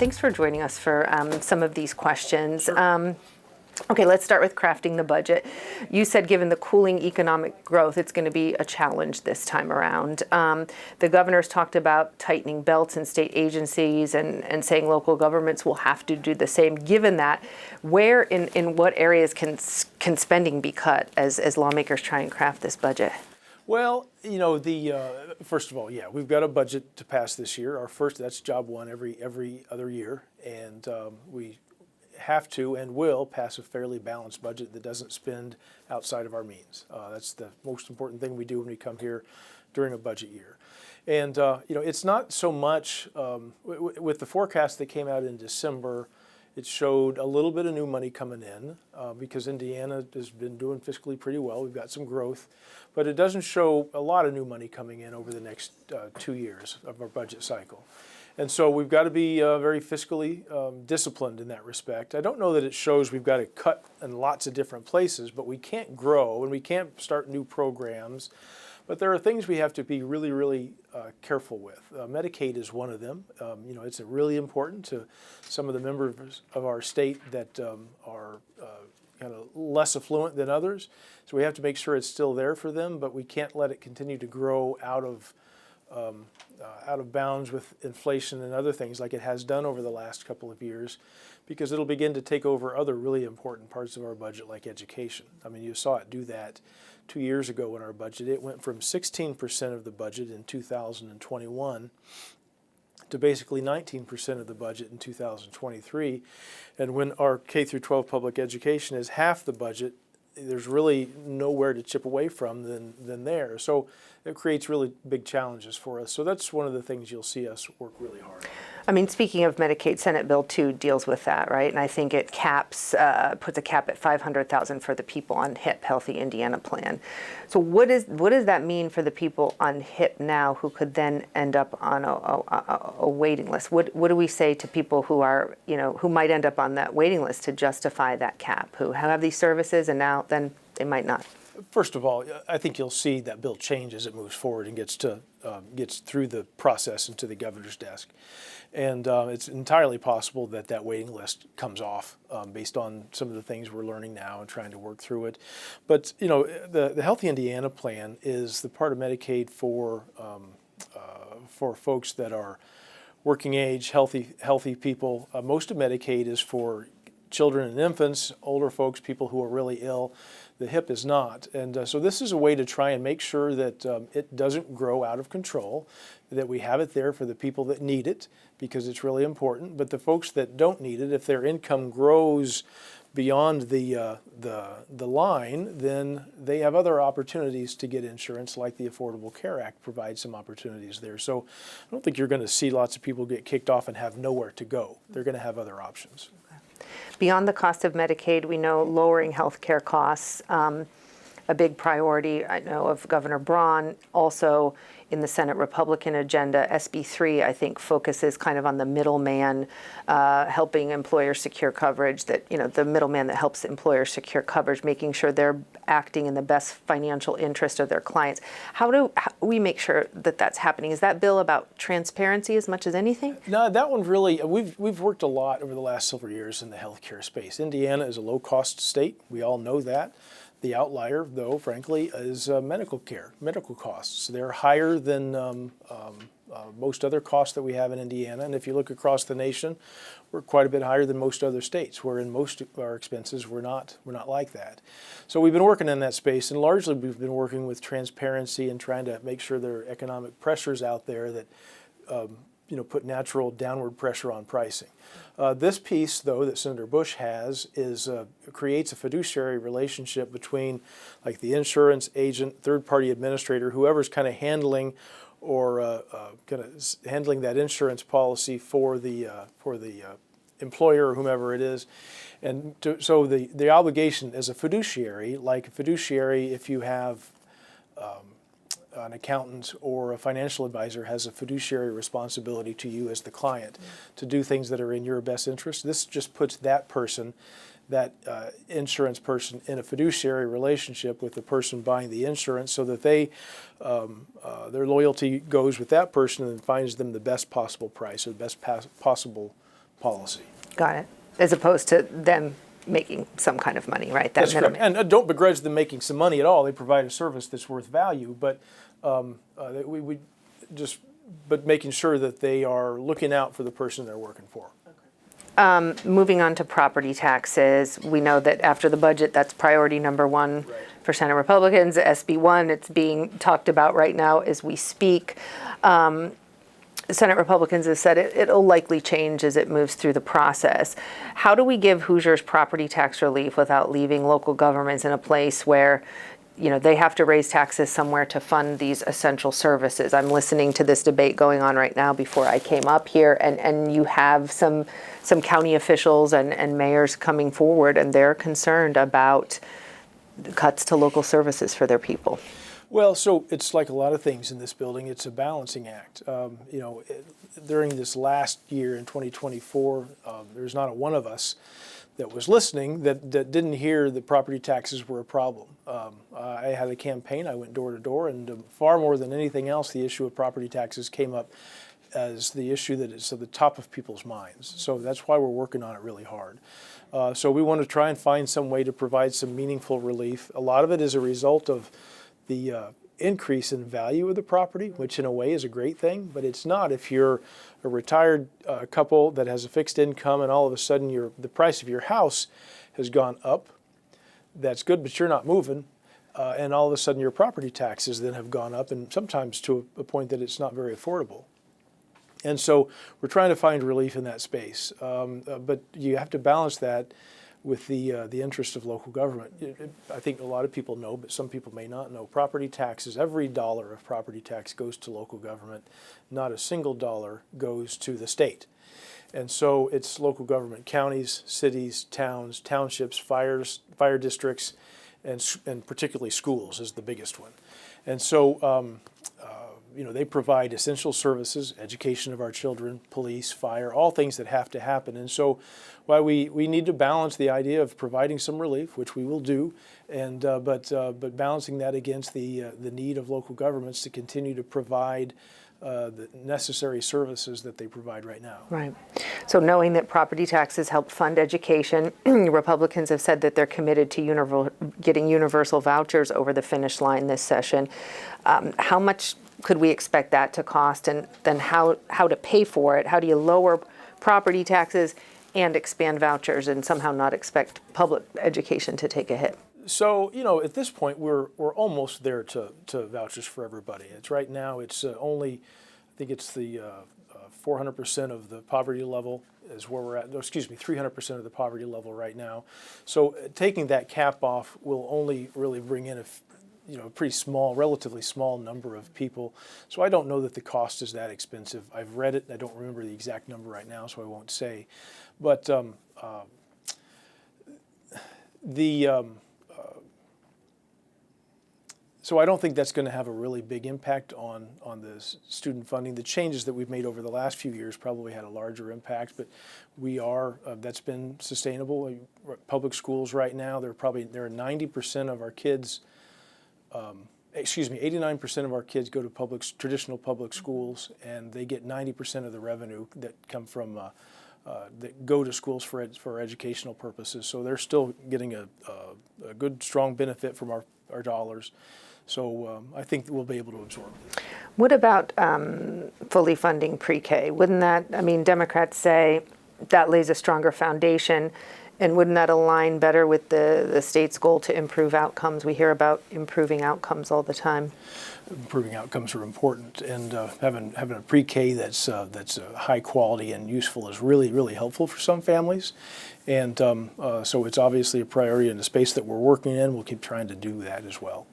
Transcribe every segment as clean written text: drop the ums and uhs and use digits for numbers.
Thanks for joining us for some of these questions. Sure. Okay, let's start with crafting the budget. You said given the cooling economic growth, it's going to be a challenge this time around. The governor's talked about tightening belts in state agencies and saying local governments will have to do the same. Given that, where in what areas can spending be cut as lawmakers try and craft this budget? Well, you know, first of all, yeah, we've got a budget to pass this year. That's job one every other year, and we have to and will pass a fairly balanced budget that doesn't spend outside of our means. That's the most important thing we do when we come here during a budget year. And you know, it's not so much with the forecast that came out in December. It showed a little bit of new money coming in because Indiana has been doing fiscally pretty well. We've got some growth, but it doesn't show a lot of new money coming in over the next 2 years of our budget cycle. And so we've got to be very fiscally disciplined in that respect. I don't know that it shows we've got to cut in lots of different places, but we can't grow and we can't start new programs. But there are things we have to be really, really careful with. Medicaid is one of them. You know, it's really important to some of the members of our state that are kind of less affluent than others. So we have to make sure it's still there for them, but we can't let it continue to grow out of bounds with inflation and other things like it has done over the last couple of years, because it'll begin to take over other really important parts of our budget like education. I mean, you saw it do that 2 years ago in our budget. It went from 16% of the budget in 2021 to basically 19% of the budget in 2023. And when our K through 12 public education is half the budget, there's really nowhere to chip away from than there. So it creates really big challenges for us. So that's one of the things you'll see us work really hard on. I mean, speaking of Medicaid, Senate Bill 2 deals with that, right? And I think it puts a cap at $500,000 for the people on HIP, Healthy Indiana Plan. So what does that mean for the people on HIP now who could then end up on a waiting list? What do we say to people who are, you know, who might end up on that waiting list to justify that cap, who have these services and now then they might not? First of all, I think you'll see that bill change as it moves forward and gets through the process and to the governor's desk. And it's entirely possible that waiting list comes off based on some of the things we're learning now and trying to work through it. But, you know, the Healthy Indiana Plan is the part of Medicaid for folks that are working age, healthy people. Most of Medicaid is for children and infants, older folks, people who are really ill. The HIP is not. And so this is a way to try and make sure that it doesn't grow out of control, that we have it there for the people that need it, because it's really important. But the folks that don't need it, if their income grows beyond the line, then they have other opportunities to get insurance, like the Affordable Care Act provides some opportunities there. So I don't think you're going to see lots of people get kicked off and have nowhere to go. They're going to have other options. Beyond the cost of Medicaid, we know lowering health care costs, a big priority, I know, of Governor Braun. Also in the Senate Republican agenda, SB 3, I think, focuses kind of on the middleman, helping employers secure coverage, that, you know, the middleman that helps employers secure coverage, making sure they're acting in the best financial interest of their clients. How do we make sure that that's happening? Is that bill about transparency as much as anything? No, that one really, we've worked a lot over the last several years in the healthcare space. Indiana is a low-cost state. We all know that. The outlier, though, frankly, is medical costs. They're higher than most other costs that we have in Indiana. And if you look across the nation, we're quite a bit higher than most other states, where in most of our expenses we're not like that. So we've been working in that space, and largely we've been working with transparency and trying to make sure there are economic pressures out there that you know, put natural downward pressure on pricing. This piece, though, that Senator Bush has creates a fiduciary relationship between, like, the insurance agent, third-party administrator, whoever's kind of handling handling that insurance policy for the employer or whomever it is. And so the obligation as a fiduciary, like a fiduciary, if you have an accountant or a financial advisor, has a fiduciary responsibility to you as the client to do things that are in your best interest. This just puts that person, that insurance person, in a fiduciary relationship with the person buying the insurance, so that their loyalty goes with that person and finds them the best possible price or the best possible policy. Got it. As opposed to them making some kind of money, right? That That's correct. minimum. And don't begrudge them making some money at all. They provide a service that's worth value, but but making sure that they are looking out for the person they're working for. Moving on to property taxes, we know that after the budget, that's priority number one for Senate Republicans. SB 1, it's being talked about right now as we speak. Senate Republicans have said it'll likely change as it moves through the process. How do we give Hoosiers property tax relief without leaving local governments in a place where, they have to raise taxes somewhere to fund these essential services? I'm listening to this debate going on right now before I came up here, and you have some county officials and mayors coming forward, and they're concerned about cuts to local services for their people. Well, so it's like a lot of things in this building. It's a balancing act. During this last year in 2024, there's not a one of us that was listening that didn't hear that property taxes were a problem. I had a campaign. I went door to door, and far more than anything else, the issue of property taxes came up as the issue that is at the top of people's minds. So that's why we're working on it really hard. So we want to try and find some way to provide some meaningful relief. A lot of it is a result of the increase in value of the property, which in a way is a great thing, but it's not if you're a retired couple that has a fixed income and all of a sudden the price of your house has gone up. That's good, but you're not moving, and all of a sudden your property taxes then have gone up, and sometimes to a point that it's not very affordable. And so we're trying to find relief in that space, but you have to balance that with the interest of local government. I think a lot of people know, but some people may not know, property taxes, every dollar of property tax goes to local government. Not a single dollar goes to the state. And so it's local government, counties, cities, towns, townships, fire districts, and particularly schools is the biggest one. And so they provide essential services, education of our children, police, fire, all things that have to happen. And so while we need to balance the idea of providing some relief, which we will do, and but balancing that against the need of local governments to continue to provide the necessary services that they provide right now. Right. So knowing that property taxes help fund education, Republicans have said that they're committed to getting universal vouchers over the finish line this session. How much could we expect that to cost, and then how to pay for it? How do you lower property taxes and expand vouchers and somehow not expect public education to take a hit? So, at this point, we're almost there to vouchers for everybody. It's right now, it's only, I think it's the 400% of the poverty level is where we're at. No, excuse me, 300% of the poverty level right now. So taking that cap off will only really bring in a pretty small, relatively small number of people. So I don't know that the cost is that expensive. I've read it, and I don't remember the exact number right now, so I won't say. But so I don't think that's going to have a really big impact on the student funding. The changes that we've made over the last few years probably had a larger impact, but that's been sustainable. Public schools right now, there are 90% of our kids. 89% of our kids go to traditional public schools, and they get 90% of the revenue that come from that go to schools for educational purposes. So they're still getting a good, strong benefit from our dollars. So I think we'll be able to absorb it. What about fully funding pre-K? Wouldn't that, Democrats say that lays a stronger foundation, and wouldn't that align better with the state's goal to improve outcomes? We hear about improving outcomes all the time. Improving outcomes are important, and having a pre-K that's high quality and useful is really, really helpful for some families. And so it's obviously a priority in the space that we're working in. We'll keep trying to do that as well.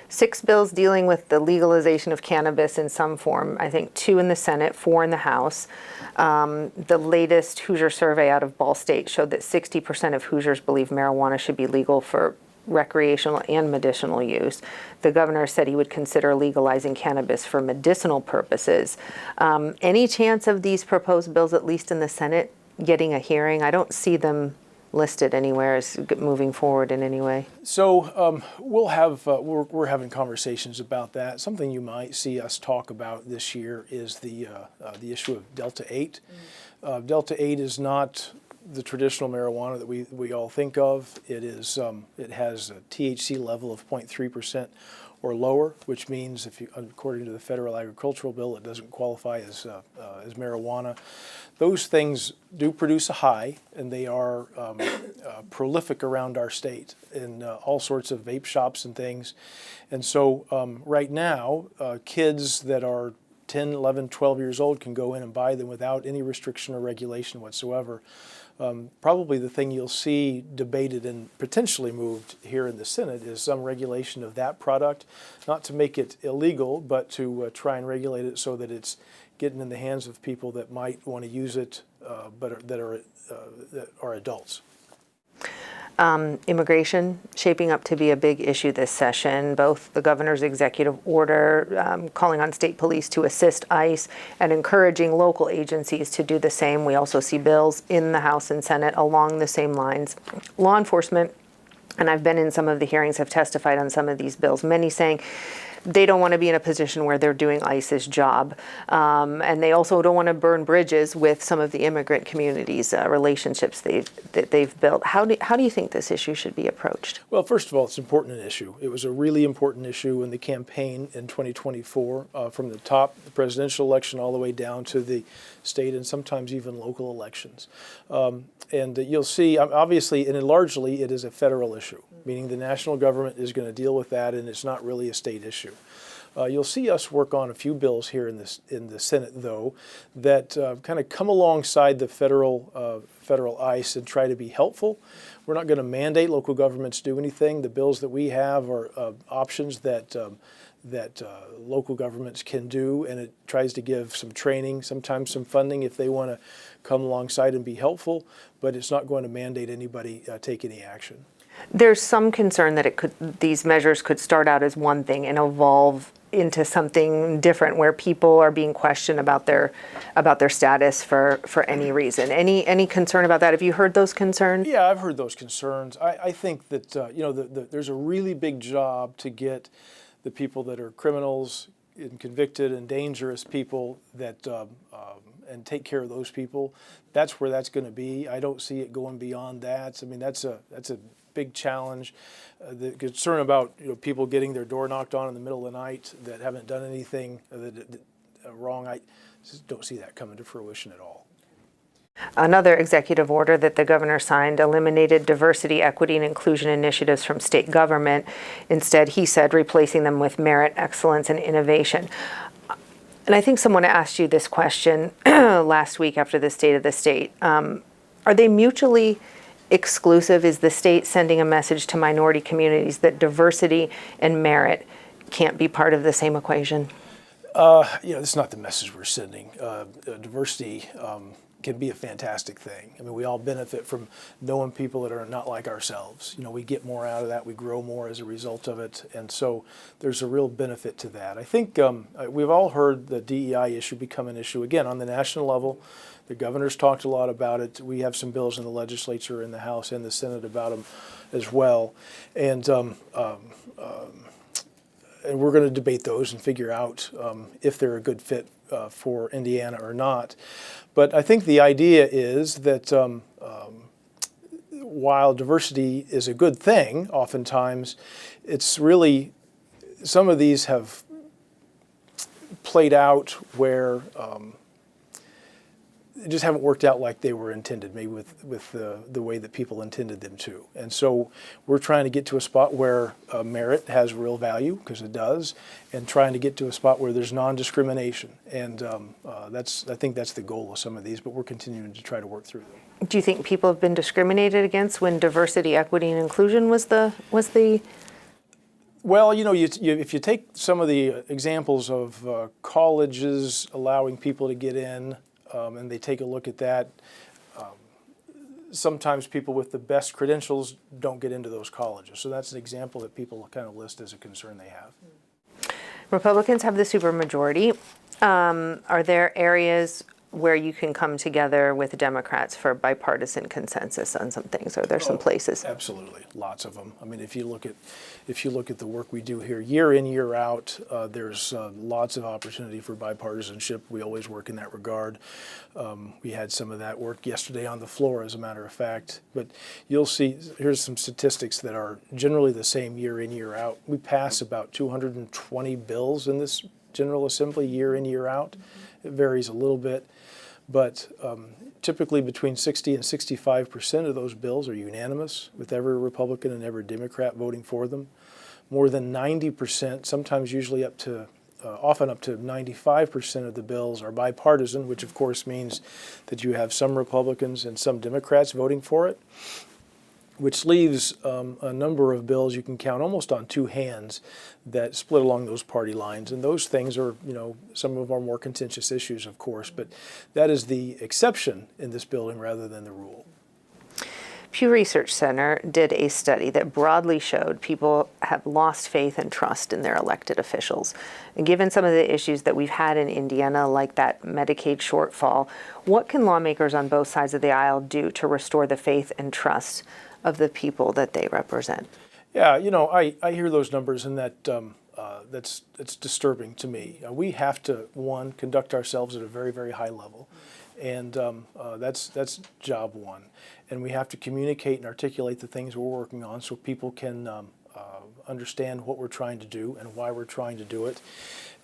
6 bills dealing with the legalization of cannabis in some form. I think 2 in the Senate, 4 in the House. The latest Hoosier survey out of Ball State showed that 60% of Hoosiers believe marijuana should be legal for recreational and medicinal use. The governor said he would consider legalizing cannabis for medicinal purposes. Any chance of these proposed bills, at least in the Senate, getting a hearing? I don't see them listed anywhere as moving forward in any way. So we're having conversations about that. Something you might see us talk about this year is the issue of Delta-8. Delta-8 is not the traditional marijuana that we all think of. It has a THC level of 0.3% or lower, which means according to the federal agricultural bill, it doesn't qualify as marijuana. Those things do produce a high, and they are prolific around our state in all sorts of vape shops and things. And so right now, kids that are 10, 11, 12 years old can go in and buy them without any restriction or regulation whatsoever. Probably the thing you'll see debated and potentially moved here in the Senate is some regulation of that product, not to make it illegal, but to try and regulate it so that it's getting in the hands of people that might want to use it, that are adults. Immigration shaping up to be a big issue this session. Both the governor's executive order calling on state police to assist ICE and encouraging local agencies to do the same. We also see bills in the House and Senate along the same lines. Law enforcement, and I've been in some of the hearings, have testified on some of these bills, many saying they don't want to be in a position where they're doing ICE's job. And they also don't want to burn bridges with some of the immigrant communities, relationships that they've built. How do you think this issue should be approached? Well, first of all, it's an important issue. It was a really important issue in the campaign in 2024, from the top, the presidential election, all the way down to the state and sometimes even local elections. And you'll see, obviously, and largely, it is a federal issue, meaning the national government is going to deal with that, and it's not really a state issue. You'll see us work on a few bills here in the Senate, though, that kind of come alongside the federal ICE and try to be helpful. We're not going to mandate local governments do anything. The bills that we have are options that local governments can do, and it tries to give some training, sometimes some funding if they want to come alongside and be helpful, but it's not going to mandate anybody take any action. There's some concern that these measures could start out as one thing and evolve into something different, where people are being questioned about their status for any reason. Any concern about that? Have you heard those concerns? Yeah, I've heard those concerns. I think that there's a really big job to get the people that are criminals and convicted and dangerous people that and take care of those people. That's where that's going to be. I don't see it going beyond that. I mean, that's a big challenge. The concern about people getting their door knocked on in the middle of the night that haven't done anything wrong, I just don't see that coming to fruition at all. Another executive order that the governor signed eliminated diversity, equity, and inclusion initiatives from state government. Instead, he said, replacing them with merit, excellence, and innovation. And I think someone asked you this question last week after the State of the State. Are they mutually exclusive? Is the state sending a message to minority communities that diversity and merit can't be part of the same equation? That's not the message we're sending. Diversity can be a fantastic thing. I mean, we all benefit from knowing people that are not like ourselves. We get more out of that. We grow more as a result of it. And so there's a real benefit to that. I think we've all heard the DEI issue become an issue again on the national level. The governor's talked a lot about it. We have some bills in the legislature, in the House and the Senate about them as well. And we're going to debate those and figure out if they're a good fit for Indiana or not. But I think the idea is that while diversity is a good thing, oftentimes it's really, some of these have played out where just haven't worked out like they were intended, maybe with the way that people intended them to. And so we're trying to get to a spot where merit has real value, because it does, and trying to get to a spot where there's non-discrimination. And I think that's the goal of some of these, but we're continuing to try to work through them. Do you think people have been discriminated against when diversity, equity, and inclusion was the? Well, if you take some of the examples of colleges allowing people to get in, and they take a look at that, sometimes people with the best credentials don't get into those colleges. So that's an example that people kind of list as a concern they have. Republicans have the supermajority. Are there areas where you can come together with Democrats for bipartisan consensus on some things? Are there some places? Absolutely, lots of them. I mean, if you look at the work we do here, year in, year out, there's lots of opportunity for bipartisanship. We always work in that regard. We had some of that work yesterday on the floor, as a matter of fact. But you'll see, here's some statistics that are generally the same year in, year out. We pass about 220 bills in this General Assembly year in, year out. It varies a little bit, but typically between 60 and 65% of those bills are unanimous, with every Republican and every Democrat voting for them. More than 90%, sometimes usually often up to 95% of the bills are bipartisan, which of course means that you have some Republicans and some Democrats voting for it, which leaves a number of bills you can count almost on two hands that split along those party lines. And those things are, some of our more contentious issues, of course, but that is the exception in this building rather than the rule. Pew Research Center did a study that broadly showed people have lost faith and trust in their elected officials. And given some of the issues that we've had in Indiana, like that Medicaid shortfall, what can lawmakers on both sides of the aisle do to restore the faith and trust of the people that they represent? Yeah, I hear those numbers, and it's disturbing to me. We have to, one, conduct ourselves at a very, very high level, and that's job one. And we have to communicate and articulate the things we're working on so people can understand what we're trying to do and why we're trying to do it,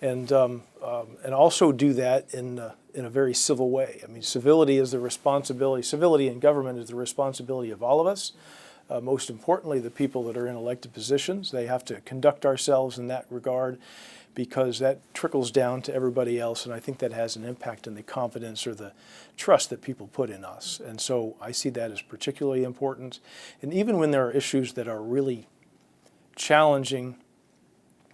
and also do that in a very civil way. I mean, civility is the responsibility. Civility in government is the responsibility of all of us. Most importantly, the people that are in elected positions. They have to conduct ourselves in that regard, because that trickles down to everybody else, and I think that has an impact on the confidence or the trust that people put in us. And so I see that as particularly important. And even when there are issues that are really challenging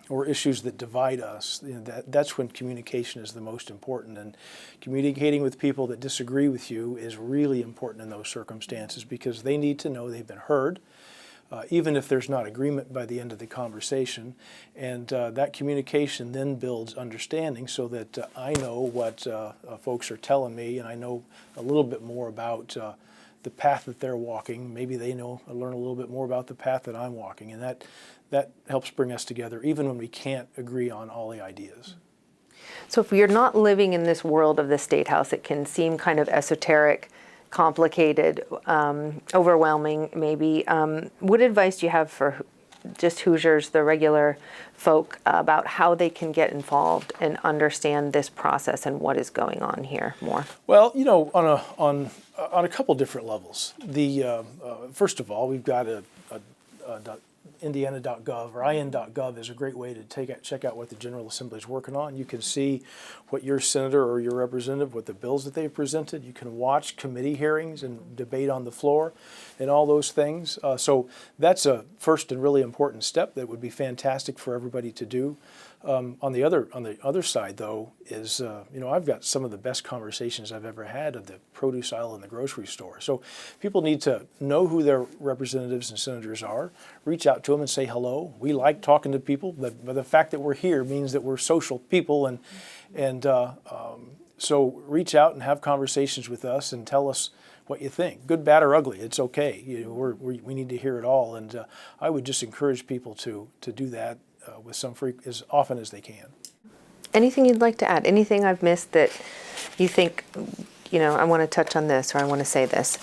or issues that divide us, that's when communication is the most important. And communicating with people that disagree with you is really important in those circumstances, because they need to know they've been heard, even if there's not agreement by the end of the conversation. And that communication then builds understanding, so that I know what folks are telling me, and I know a little bit more about the path that they're walking. Maybe they learn a little bit more about the path that I'm walking, and that helps bring us together, even when we can't agree on all the ideas. So if you're not living in this world of the State House, it can seem kind of esoteric, complicated, overwhelming maybe. What advice do you have for just Hoosiers, the regular folk, about how they can get involved and understand this process and what is going on here more? Well, on a couple different levels. First of all, we've got a Indiana.gov or in.gov is a great way to check out what the General Assembly is working on. You can see what your senator or your representative, what the bills that they've presented. You can watch committee hearings and debate on the floor and all those things. So that's a first and really important step that would be fantastic for everybody to do. On the other side, though, is I've got some of the best conversations I've ever had at the produce aisle in the grocery store. So people need to know who their representatives and senators are, reach out to them and say hello. We like talking to people, but the fact that we're here means that we're social people, and so reach out and have conversations with us and tell us what you think, good, bad, or ugly. It's okay. We need to hear it all, and I would just encourage people to do that with some as often as they can. Anything you'd like to add? Anything I've missed that you think, I want to touch on this, or I want to say this?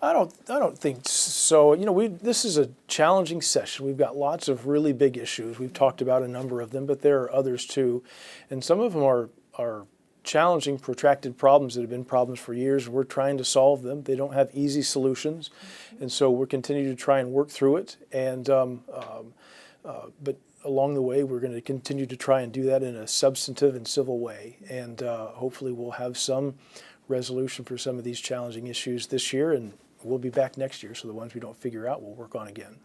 I don't think so. This is a challenging session. We've got lots of really big issues. We've talked about a number of them, but there are others too, and some of them are challenging, protracted problems that have been problems for years. We're trying to solve them. They don't have easy solutions, and so we're continuing to try and work through it. And but along the way, we're going to continue to try and do that in a substantive and civil way. And hopefully we'll have some resolution for some of these challenging issues this year, and we'll be back next year. So the ones we don't figure out, we'll work on again.